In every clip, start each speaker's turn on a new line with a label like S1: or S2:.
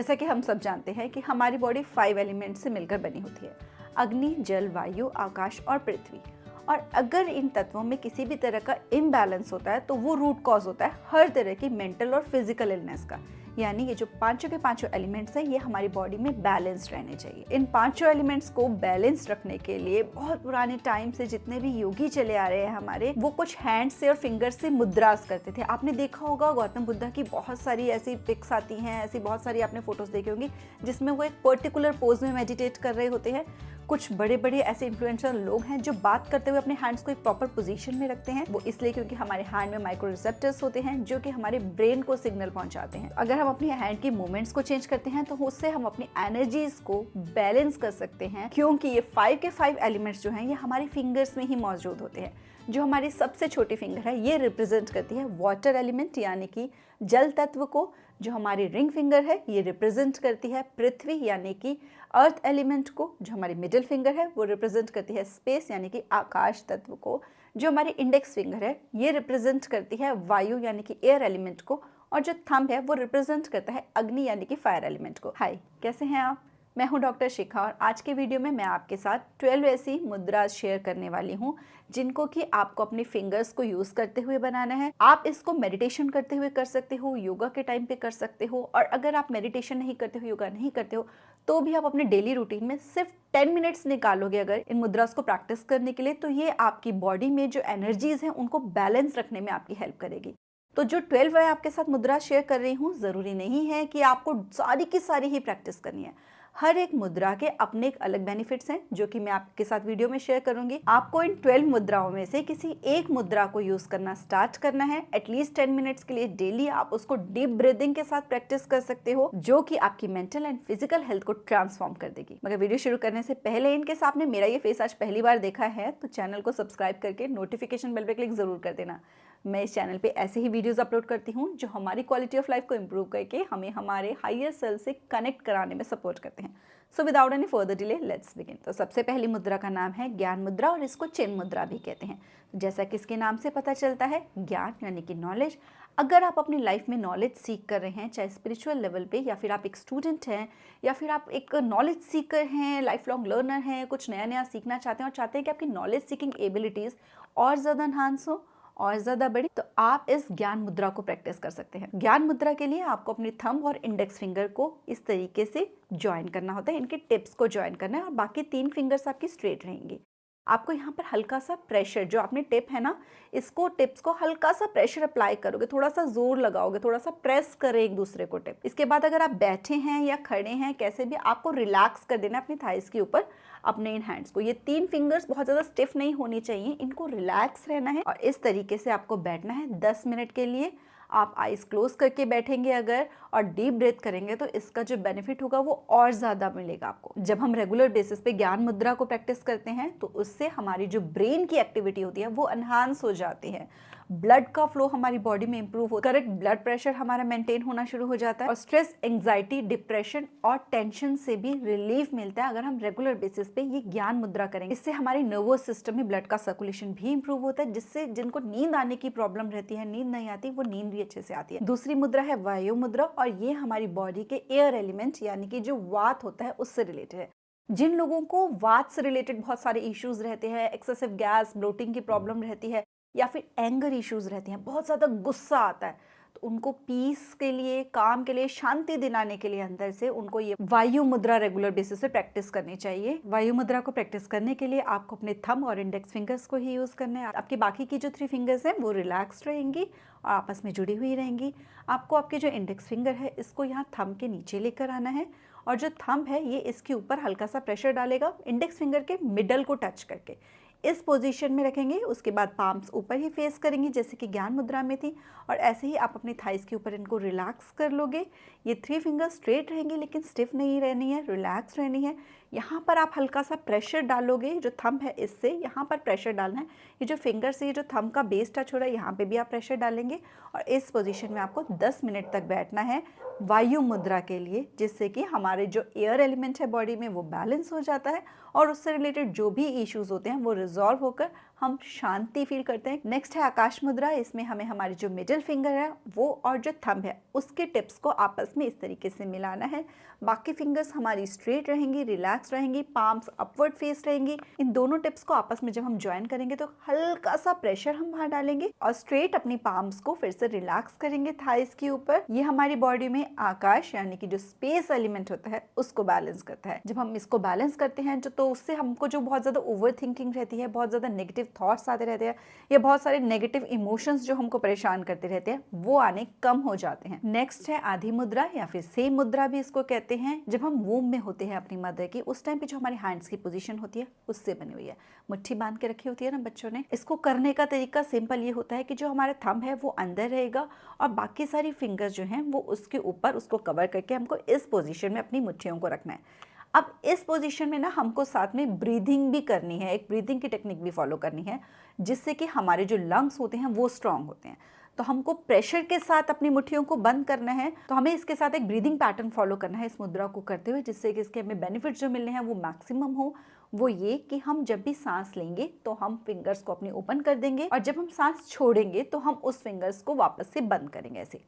S1: जैसा कि हम सब जानते हैं कि हमारी बॉडी 5 एलिमेंट से मिलकर बनी होती है। अग्नि, जल, वायु, आकाश और पृथ्वी। और अगर इन तत्वों में किसी भी तरह का इम्बैलेंस होता है तो वो रूट कॉज होता है हर तरह की मेंटल और फिजिकल इलनेस का। यानी ये जो पांचों के पांचों एलिमेंट्स हैं ये हमारी बॉडी में बैलेंस रहने चाहिए। इन पांचों एलिमेंट्स को बैलेंस रखने के लिए बहुत पुराने टाइम से जितने भी योगी चले आ रहे हैं हमारे, वो कुछ हैंड से और फिंगर से मुद्रास करते थे। आपने देखा होगा गौतम बुद्धा की बहुत सारी ऐसी पिक्स आती हैं, ऐसी बहुत सारी आपने फोटोज देखी होंगी जिसमें वो एक पर्टिकुलर पोज में मेडिटेट कर रहे होते हैं। कुछ बड़े बड़े ऐसे इन्फ्लुएंशियल लोग हैं जो बात करते हुए अपने हैंड्स को एक प्रॉपर पोजीशन में रखते हैं। वो इसलिए क्योंकि हमारे हैंड में माइक्रो रिसेप्टर्स होते हैं जो कि हमारे ब्रेन को सिग्नल पहुंचाते हैं। अगर हम अपनी हैंड की मूवमेंट्स को चेंज करते हैं तो उससे हम अपनी एनर्जीज को बैलेंस कर सकते हैं, क्योंकि ये 5 के 5 एलिमेंट्स जो हैं ये हमारी फिंगर्स में ही मौजूद होते हैं। जो हमारी सबसे छोटी फिंगर है ये रिप्रेजेंट करती है वाटर एलिमेंट यानी कि जल तत्व को। जो हमारी रिंग फिंगर है ये रिप्रेजेंट करती है पृथ्वी यानी कि अर्थ एलिमेंट को। जो हमारी मिडिल फिंगर है वो रिप्रेजेंट करती है स्पेस यानी कि आकाश तत्व को। जो हमारी इंडेक्स फिंगर है ये रिप्रेजेंट करती है वायु यानी कि एयर एलिमेंट को। और जो थंब है वो रिप्रेजेंट करता है अग्नि यानी कि फायर एलिमेंट को। हाय, कैसे हैं आप? मैं हूं डॉक्टर शिखा और आज के वीडियो में मैं आपके साथ 12 ऐसी मुद्रा शेयर करने वाली हूं जिनको कि आपको अपनी फिंगर्स को यूज करते हुए बनाना है। आप इसको मेडिटेशन करते हुए कर सकते हो, योगा के टाइम पे कर सकते हो, और अगर आप मेडिटेशन नहीं करते हो, योगा नहीं करते हो, तो भी आप अपने डेली रूटीन में सिर्फ 10 मिनट्स निकालोगे अगर इन मुद्रास को प्रैक्टिस करने के लिए, तो ये आपकी बॉडी में जो एनर्जीज हैं उनको बैलेंस रखने में आपकी हेल्प करेगी। तो जो 12 मैं आपके साथ मुद्रा शेयर कर रही हूँ, जरूरी नहीं है कि आपको सारी की सारी ही प्रैक्टिस करनी है। हर एक मुद्रा के अपने एक अलग बेनिफिट्स हैं जो कि मैं आपके साथ वीडियो में शेयर करूंगी। आपको इन 12 मुद्राओं में से किसी एक मुद्रा को यूज करना स्टार्ट करना है। एटलीस्ट 10 मिनट्स के लिए डेली आप उसको डीप ब्रीदिंग के साथ प्रैक्टिस कर सकते हो, जो कि आपकी मेंटल एंड फिजिकल हेल्थ को ट्रांसफॉर्म कर देगी। मगर वीडियो शुरू करने से पहले इनके सामने मेरा ये फेस आज पहली बार देखा है तो चैनल को सब्सक्राइब करके नोटिफिकेशन बेल पे क्लिक जरूर कर देना। मैं इस चैनल पे ऐसे ही वीडियोस अपलोड करती हूँ जो हमारी क्वालिटी ऑफ लाइफ को इम्प्रूव करके हमें हमारे हायर सेल्फ से कनेक्ट कराने में सपोर्ट करते हैं। So without any further delay let's begin. तो सबसे पहली मुद्रा का नाम है ज्ञान मुद्रा और इसको चिन्ह मुद्रा भी कहते हैं। जैसा कि इसके नाम से पता चलता है, ज्ञान यानी कि नॉलेज। अगर आप अपनी लाइफ में नॉलेज सीख कर रहे हैं, चाहे स्पिरिचुअल लेवल पे या फिर आप एक स्टूडेंट हैं या फिर आप एक नॉलेज सीकर हैं, लाइफ लॉन्ग लर्नर हैं, कुछ नया नया सीखना चाहते हैं और चाहते हैं कि आपकी नॉलेज सीकिंग एबिलिटीज़ और ज़्यादा एनहांस हो और ज़्यादा बड़ी, तो आप इस ज्ञान मुद्रा को प्रैक्टिस कर सकते हैं। ज्ञान मुद्रा के लिए आपको अपनी थंब और इंडेक्स फिंगर को इस तरीके से ज्वाइन करना होता है, इनके टिप्स को ज्वाइन करना है और बाकी 3 फिंगर्स आपकी स्ट्रेट रहेंगी। आपको यहाँ पर हल्का सा प्रेशर, जो आपने टिप है ना, इसको टिप्स को हल्का सा प्रेशर अप्लाई करोगे, थोड़ा सा जोर लगाओगे, थोड़ा सा प्रेस करें एक दूसरे को टिप। इसके बाद अगर आप बैठे हैं या खड़े हैं, कैसे भी आपको रिलैक्स कर देना अपनी थाइस के ऊपर अपने इन हैंड्स को। ये 3 फिंगर्स बहुत ज़्यादा स्टिफ नहीं होनी चाहिए, इनको रिलैक्स रहना है और इस तरीके से आपको बैठना है 10 मिनट के लिए। आप आइज क्लोज करके बैठेंगे अगर और डीप ब्रेथ करेंगे तो इसका जो बेनिफिट होगा वो और ज़्यादा मिलेगा आपको। जब हम रेगुलर बेसिस पे ज्ञान मुद्रा को प्रैक्टिस करते हैं तो उससे हमारी जो ब्रेन की एक्टिविटी होती है वो एनहांस हो जाती है, ब्लड का फ्लो हमारी बॉडी में इंप्रूव हो, करेक्ट ब्लड प्रेशर हमारा मेंटेन होना शुरू हो जाता है और स्ट्रेस, एंग्जाइटी, डिप्रेशन और टेंशन से भी रिलीफ मिलता है अगर हम रेगुलर बेसिस पे ये ज्ञान मुद्रा करेंगे। इससे हमारे नर्वस सिस्टम में ब्लड का सर्कुलेशन भी इंप्रूव होता है, जिससे जिनको नींद आने की प्रॉब्लम रहती है, नींद नहीं आती, वो नींद भी अच्छे से आती है। दूसरी मुद्रा है वायु मुद्रा और ये हमारी बॉडी के एयर एलिमेंट यानी कि जो वात होता है उससे रिलेटेड है। जिन लोगों को वात से रिलेटेड बहुत सारे इश्यूज रहते हैं, एक्सेसिव गैस, ब्लोटिंग की प्रॉब्लम रहती है या फिर एंगर इश्यूज रहते हैं, बहुत ज़्यादा गुस्सा आता है, तो उनको पीस के लिए, काम के लिए, शांति दिलाने के लिए अंदर से उनको ये वायु मुद्रा रेगुलर बेसिस पे प्रैक्टिस करनी चाहिए। वायु मुद्रा को प्रैक्टिस करने के लिए आपको अपने थंब और इंडेक्स फिंगर्स को ही यूज़ करना है। आपकी बाकी की जो 3 फिंगर्स हैं वो रिलैक्स्ड रहेंगी और आपस में जुड़ी हुई रहेंगी। आपको आपके जो इंडेक्स फिंगर है इसको यहाँ थंब के नीचे लेकर आना है और जो थंब है ये इसके ऊपर हल्का सा प्रेशर डालेगा इंडेक्स फिंगर के मिडल को टच करके। इस पोजीशन में रखेंगे, उसके बाद पाम्स ऊपर ही फेस करेंगे जैसे कि ज्ञान मुद्रा में थी और ऐसे ही आप अपनी थाइस के ऊपर इनको रिलैक्स कर लोगे। ये 3 फिंगर्स स्ट्रेट रहेंगी लेकिन स्टिफ नहीं रहनी है, रिलैक्स रहनी है। यहाँ पर आप हल्का सा प्रेशर डालोगे, जो थंब है इससे यहाँ पर प्रेशर डालना है। ये जो फिंगर से ये जो थंब का बेस टच हो रहा है यहाँ पे भी आप प्रेशर डालेंगे और इस पोजीशन में आपको 10 मिनट तक बैठना है वायु मुद्रा के लिए, जिससे कि हमारे जो एयर एलिमेंट है बॉडी में वो बैलेंस हो जाता है और उससे रिलेटेड जो भी इश्यूज होते हैं वो रिजॉल्व होकर हम शांति फील करते हैं। नेक्स्ट है आकाश मुद्रा। इसमें हमें हमारी जो मिडिल फिंगर है वो और जो थंब है उसके टिप्स को आपस में इस तरीके से मिलाना है। बाकी फिंगर्स हमारी स्ट्रेट रहेंगी, रिलैक्स रहेंगी, पाम्स अपवर्ड फेस रहेंगी। इन दोनों टिप्स को आपस में जब हम ज्वाइन करेंगे तो हल्का सा प्रेशर हम वहाँ डालेंगे और स्ट्रेट अपनी पाम्स को फिर से रिलैक्स करेंगे थाइस के ऊपर। ये हमारी बॉडी में आकाश यानी कि जो स्पेस एलिमेंट होता है उसको बैलेंस करता है। जब हम इसको बैलेंस करते हैं तो उससे हमको जो बहुत ज़्यादा ओवर थिंकिंग रहती है, बहुत ज़्यादा नेगेटिव थॉट्स आते रहते हैं या बहुत सारे नेगेटिव इमोशंस जो हमको परेशान करते रहते हैं वो आने कम हो जाते हैं। नेक्स्ट है आधी मुद्रा या फिर सेम मुद्रा भी इसको कहते हैं। जब हम वूम में होते हैं अपनी मदर की, उस टाइम पे जो हमारे हैंड्स की पोजीशन होती है उससे बनी हुई है। मुट्ठी बांध के रखी होती है ना बच्चों ने। इसको करने का तरीका सिंपल ये होता है कि जो हमारा थंब है वो अंदर रहेगा और बाकी सारी फिंगर्स जो हैं वो उसके ऊपर उसको कवर करके हमको इस पोजीशन में अपनी मुट्ठियों को रखना है। अब इस पोजीशन में ना हमको साथ में ब्रीदिंग भी करनी है, एक ब्रीदिंग की टेक्निक भी फॉलो करनी है जिससे कि हमारे जो लंग्स होते हैं वो स्ट्रांग होते हैं। तो हमको प्रेशर के साथ अपनी मुट्ठियों को बंद करना है, तो हमें इसके साथ एक ब्रीदिंग पैटर्न फॉलो करना है इस मुद्रा को करते हुए, जिससे कि इसके हमें बेनिफिट्स जो मिलने हैं वो मैक्सिमम हो। वो ये कि हम जब भी सांस लेंगे तो हम फिंगर्स को अपने ओपन कर देंगे और जब हम सांस छोड़ेंगे तो हम उस फिंगर्स को वापस से बंद करेंगे ऐसे।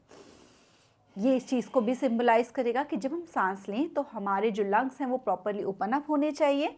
S1: ये इस चीज़ को भी सिंबलाइज करेगा कि जब हम सांस लें तो हमारे जो लंग्स हैं वो प्रॉपरली ओपन अप होने चाहिए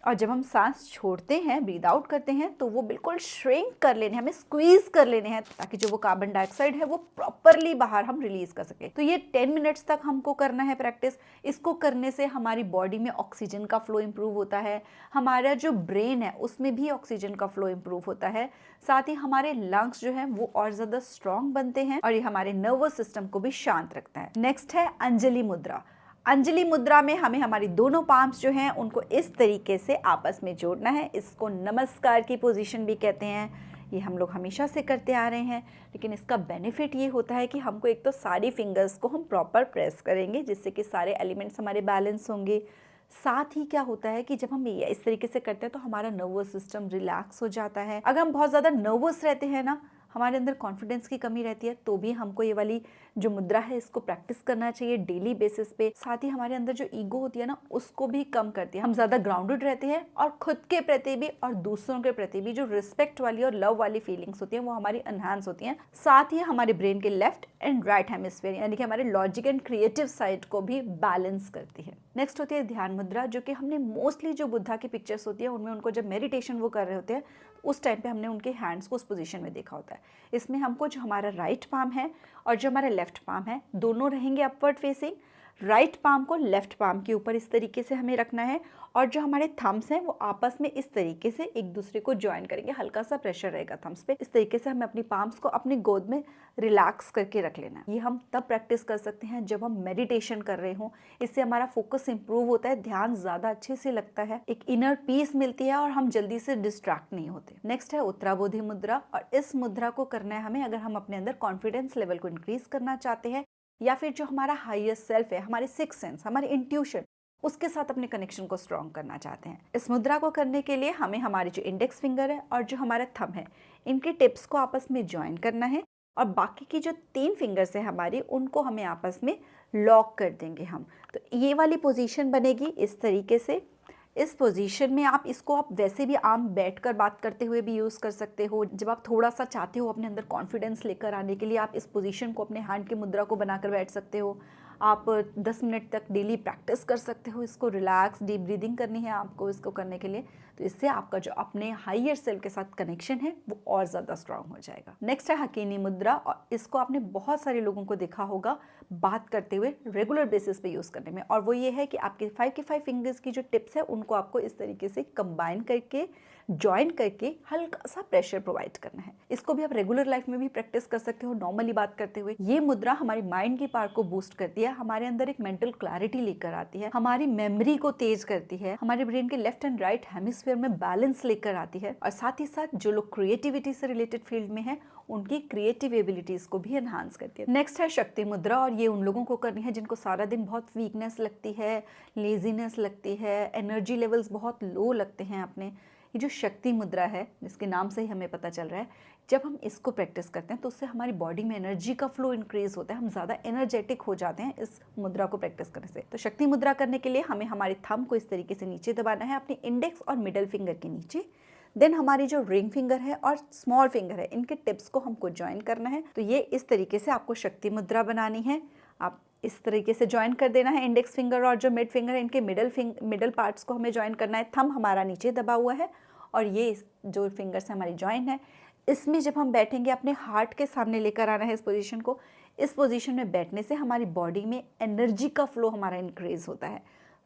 S1: और जब हम सांस छोड़ते हैं, ब्रीद आउट करते हैं, तो वो बिल्कुल श्रिंक कर लेने हैं, हमें स्क्वीज कर लेने हैं ताकि जो वो कार्बन डाइऑक्साइड है वो प्रॉपरली बाहर हम रिलीज कर सके। तो ये 10 मिनट्स तक हमको करना है प्रैक्टिस। इसको करने से हमारी बॉडी में ऑक्सीजन का फ्लो इंप्रूव होता है, हमारा जो ब्रेन है उसमें भी ऑक्सीजन का फ्लो इंप्रूव होता है, साथ ही हमारे लंग्स जो है वो और ज्यादा स्ट्रांग बनते हैं और ये हमारे नर्वस सिस्टम को भी शांत रखता है। नेक्स्ट है अंजलि मुद्रा। अंजलि मुद्रा में हमें हमारी दोनों पाम्स जो हैं उनको इस तरीके से आपस में जोड़ना है। इसको नमस्कार की पोजीशन भी कहते हैं। ये हम लोग हमेशा से करते आ रहे हैं, लेकिन इसका बेनिफिट ये होता है कि हमको एक तो सारी फिंगर्स को हम प्रॉपर प्रेस करेंगे जिससे कि सारे एलिमेंट्स हमारे बैलेंस होंगे। साथ ही क्या होता है कि जब हम ये इस तरीके से करते हैं तो हमारा नर्वस सिस्टम रिलैक्स हो जाता है। अगर हम बहुत ज़्यादा नर्वस रहते हैं ना, हमारे अंदर कॉन्फिडेंस की कमी रहती है, तो भी हमको ये वाली जो मुद्रा है इसको प्रैक्टिस करना चाहिए डेली बेसिस पे। साथ ही हमारे अंदर जो ईगो होती है ना उसको भी कम करती है। हम ज़्यादा ग्राउंडेड रहते हैं और खुद के प्रति भी और दूसरों के प्रति भी जो रिस्पेक्ट वाली और लव वाली फीलिंग्स होती हैं वो हमारी एनहांस होती हैं। साथ ही हमारे ब्रेन के लेफ्ट एंड राइट हेमिस्फीयर यानी कि हमारे लॉजिक एंड क्रिएटिव साइड को भी बैलेंस करती है। नेक्स्ट होती है ध्यान मुद्रा, जो कि हमने मोस्टली जो बुद्धा की पिक्चर्स होती है उनमें उनको जब मेडिटेशन वो कर रहे होते हैं उस टाइम पे हमने उनके हैंड्स को उस पोजीशन में देखा होता है। इसमें हमको जो हमारा राइट पाम है और जो हमारा लेफ्ट पाम है दोनों रहेंगे अपवर्ड फेसिंग। राइट पाम को लेफ्ट पाम के ऊपर इस तरीके से हमें रखना है और जो हमारे थम्स हैं वो आपस में इस तरीके से एक दूसरे को ज्वाइन करेंगे। हल्का सा प्रेशर रहेगा थम्स पे। इस तरीके से हमें अपनी पाम्स को अपनी गोद में रिलैक्स करके रख लेना है। ये हम तब प्रैक्टिस कर सकते हैं जब हम मेडिटेशन कर रहे हों। इससे हमारा फोकस इंप्रूव होता है, ध्यान ज़्यादा अच्छे से लगता है, एक इनर पीस मिलती है और हम जल्दी से डिस्ट्रैक्ट नहीं होते। नेक्स्ट है उत्तराबोधि मुद्रा और इस मुद्रा को करना है हमें अगर हम अपने अंदर कॉन्फिडेंस लेवल को इंक्रीज करना चाहते हैं या फिर जो हमारा हाईएस्ट सेल्फ है, हमारी सिक्स सेंस, हमारी इंट्यूशन, उसके साथ अपने कनेक्शन को स्ट्रॉन्ग करना चाहते हैं। इस मुद्रा को करने के लिए हमें हमारी जो इंडेक्स फिंगर है और जो हमारा थंब है इनके टिप्स को आपस में ज्वाइन करना है और बाकी की जो 3 फिंगर्स है हमारी उनको हमें आपस में लॉक कर देंगे हम। तो ये वाली पोजीशन बनेगी इस तरीके से। इस पोजीशन में आप इसको आप वैसे भी आम बैठकर बात करते हुए भी यूज़ कर सकते हो। जब आप थोड़ा सा चाहते हो अपने अंदर कॉन्फिडेंस लेकर आने के लिए आप इस पोजीशन को अपने हैंड की मुद्रा को बनाकर बैठ सकते हो। आप 10 मिनट तक डेली प्रैक्टिस कर सकते हो। इसको रिलैक्स डीप ब्रीदिंग करनी है आपको इसको करने के लिए, तो इससे आपका जो अपने हायर सेल्फ के साथ कनेक्शन है वो और ज़्यादा स्ट्रांग हो जाएगा। नेक्स्ट है हकीनी मुद्रा और इसको आपने बहुत सारे लोगों को देखा होगा बात करते हुए रेगुलर बेसिस पे यूज़ करने में, और वो ये है कि आपके 5 के 5 फिंगर्स की जो टिप्स है उनको आपको इस तरीके से कंबाइन करके ज्वाइन करके हल्का सा प्रेशर प्रोवाइड करना है। इसको भी आप रेगुलर लाइफ में भी प्रैक्टिस कर सकते हो नॉर्मली बात करते हुए। ये मुद्रा हमारी माइंड की पावर को बूस्ट करती है, हमारे अंदर एक मेंटल क्लैरिटी लेकर आती है, हमारी मेमोरी को तेज करती है, हमारे ब्रेन के लेफ्ट एंड राइट हेमिस्फीयर में बैलेंस लेकर आती है और साथ ही साथ जो लोग क्रिएटिविटी से रिलेटेड फील्ड में है उनकी क्रिएटिव एबिलिटीज को भी एनहांस करती है। नेक्स्ट है शक्ति मुद्रा और ये उन लोगों को करनी है जिनको सारा दिन बहुत वीकनेस लगती है, लेजीनेस लगती है, एनर्जी लेवल्स बहुत लो लगते हैं अपने। ये जो शक्ति मुद्रा है जिसके नाम से ही हमें पता चल रहा है, जब हम इसको प्रैक्टिस करते हैं तो उससे हमारी बॉडी में एनर्जी का फ्लो इंक्रीज होता है, हम ज़्यादा एनर्जेटिक हो जाते हैं इस मुद्रा को प्रैक्टिस करने से। तो शक्ति मुद्रा करने के लिए हमें हमारे थंब को इस तरीके से नीचे दबाना है अपने इंडेक्स और मिडल फिंगर के नीचे, देन हमारी जो रिंग फिंगर है और स्मॉल फिंगर है, इनके टिप्स को हमको ज्वाइन करना है। तो ये इस तरीके से आपको शक्ति मुद्रा बनानी है। आप इस तरीके से ज्वाइन कर देना है। इंडेक्स फिंगर और जो मिड फिंगर है, इनके मिडल पार्ट्स को हमें ज्वाइन करना है। थंब हमारा नीचे दबा हुआ है और ये जो फिंगर्स हमारी ज्वाइन है, इसमें जब हम बैठेंगे अपने हार्ट के सामने लेकर आना है इस पोजीशन को। इस पोजीशन में बैठने से हमारी बॉडी में एनर्जी का फ्लो हमारा इंक्रीज होता है।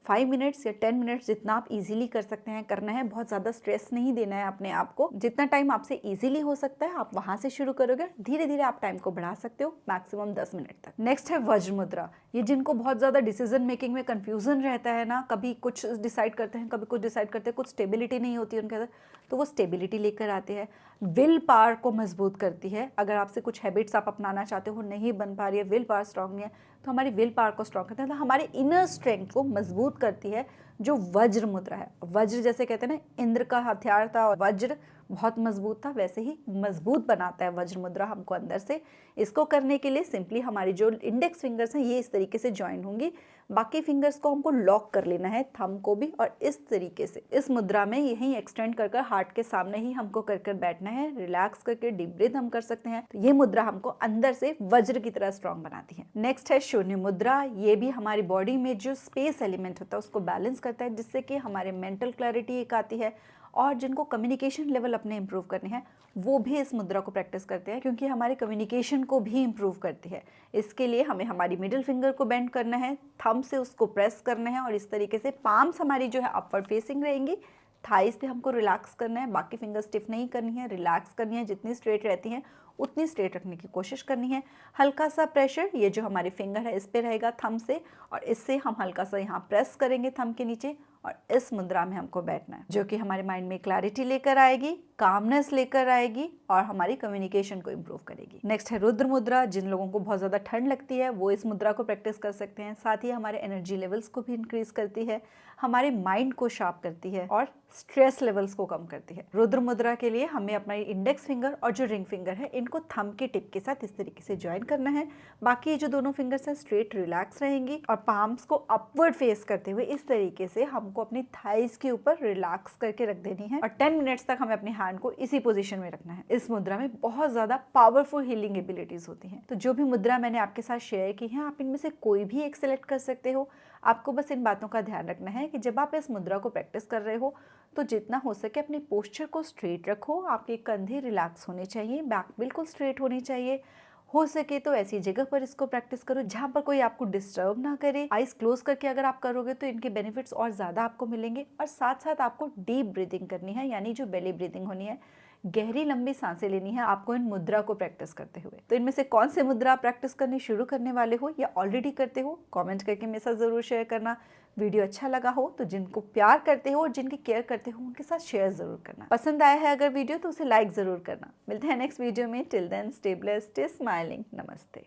S1: 5 मिनट्स या 10 मिनट्स जितना आप इजीली कर सकते हैं करना है। बहुत ज़्यादा स्ट्रेस नहीं देना है अपने आप को। जितना टाइम आपसे इजीली हो सकता है आप वहाँ से शुरू करोगे। धीरे धीरे आप टाइम को बढ़ा सकते हो, मैक्सिमम 10 मिनट तक। नेक्स्ट है वज्र मुद्रा। ये जिनको बहुत ज़्यादा डिसीजन मेकिंग में कन्फ्यूजन रहता है ना, कभी कुछ डिसाइड करते हैं, कभी कुछ डिसाइड करते हैं, कुछ स्टेबिलिटी नहीं होती है उनके अंदर, तो वो स्टेबिलिटी लेकर आते हैं। विल पावर को मजबूत करती है। अगर आपसे कुछ हैबिट्स आप अपनाना चाहते हो, नहीं बन पा रही है, विल पावर स्ट्रांग नहीं है, तो हमारी विल पावर को स्ट्रांग करते हैं, तो हमारे इनर स्ट्रेंथ को मजबूत करती है जो वज्र मुद्रा है। वज्र जैसे कहते हैं ना, इंद्र का हथियार था वज्र, बहुत मजबूत था, वैसे ही मजबूत बनाता है वज्र मुद्रा हमको अंदर से। इसको करने के लिए सिंपली हमारी जो इंडेक्स फिंगर्स हैं ये इस तरीके से ज्वाइन होंगी। बाकी फिंगर्स को हमको लॉक कर लेना है, थंब को भी, और इस तरीके से इस मुद्रा में यहीं एक्सटेंड कर कर हार्ट के सामने ही हमको कर कर बैठना है। रिलैक्स करके डीप ब्रीथ हम कर सकते हैं। तो ये मुद्रा हमको अंदर से वज्र की तरह स्ट्रॉन्ग बनाती है। नेक्स्ट है शून्य मुद्रा। ये भी हमारी बॉडी में जो स्पेस एलिमेंट होता है उसको बैलेंस करता है, जिससे कि हमारे मेंटल क्लैरिटी एक आती है। और जिनको कम्युनिकेशन लेवल अपने इंप्रूव करने हैं वो भी इस मुद्रा को प्रैक्टिस करते हैं, क्योंकि हमारे कम्युनिकेशन को भी इंप्रूव करती है। इसके लिए हमें हमारी मिडिल फिंगर को बेंड करना है, थंब से उसको प्रेस करना है, और इस तरीके से पाम्स हमारी जो है अपवर्ड फेसिंग रहेंगी। थाइस पे हमको रिलैक्स करना है, बाकी फिंगर स्टिफ नहीं करनी है, रिलैक्स करनी है। जितनी स्ट्रेट रहती हैं उतनी स्ट्रेट रखने की कोशिश करनी है। हल्का सा प्रेशर ये जो हमारी फिंगर है इस पे रहेगा थंब से, और इससे हम हल्का सा यहाँ प्रेस करेंगे थंब के नीचे, और इस मुद्रा में हमको बैठना है, जो कि हमारे माइंड में क्लैरिटी लेकर आएगी, कामनेस लेकर आएगी, और हमारी कम्युनिकेशन को इम्प्रूव करेगी। नेक्स्ट है रुद्र मुद्रा। जिन लोगों को बहुत ज़्यादा ठंड लगती है वो इस मुद्रा को प्रैक्टिस कर सकते हैं। साथ ही हमारे एनर्जी लेवल्स को भी इंक्रीज करती है, हमारे माइंड को शार्प करती है, और स्ट्रेस लेवल्स को कम करती है। रुद्र मुद्रा के लिए हमें अपना इंडेक्स फिंगर और जो रिंग फिंगर है इनको थंब के टिप के साथ इस तरीके से ज्वाइन करना है। बाकी जो दोनों फिंगर्स हैं स्ट्रेट रिलैक्स रहेंगी, और पाम्स को अपवर्ड फेस करते हुए इस तरीके से हमको अपनी थाइस के ऊपर रिलैक्स करके रख देनी है, और 10 मिनट्स तक हमें अपने हैंड को इसी पोजीशन में रखना है। इस मुद्रा में बहुत ज्यादा पावरफुल हीलिंग एबिलिटीज होती हैं। तो जो भी मुद्रा मैंने आपके साथ शेयर की है, आप इनमें से कोई भी एक सिलेक्ट कर सकते हो। आपको बस इन बातों का ध्यान रखना है कि जब आप इस मुद्रा को प्रैक्टिस कर रहे हो तो जितना हो सके अपने पोस्चर को स्ट्रेट रखो। आपके कंधे रिलैक्स होने चाहिए, बैक बिल्कुल स्ट्रेट होनी चाहिए। हो सके तो ऐसी जगह पर इसको प्रैक्टिस करो जहाँ पर कोई आपको डिस्टर्ब ना करे। आइज क्लोज करके अगर आप करोगे तो इनके बेनिफिट्स और ज़्यादा आपको मिलेंगे। और साथ साथ आपको डीप ब्रीदिंग करनी है, यानी जो बेली ब्रीदिंग होनी है, गहरी लंबी सांसें लेनी है आपको इन मुद्रा को प्रैक्टिस करते हुए। तो इनमें से कौन से मुद्रा आप प्रैक्टिस करनी शुरू करने वाले हो या ऑलरेडी करते हो, कमेंट करके मेरे साथ ज़रूर शेयर करना। वीडियो अच्छा लगा हो तो जिनको प्यार करते हो और जिनकी केयर करते हो उनके साथ शेयर ज़रूर करना। पसंद आया है अगर वीडियो तो उसे लाइक ज़रूर करना। मिलते हैं नेक्स्ट वीडियो में। Till then stay blessed, stay smiling. नमस्ते।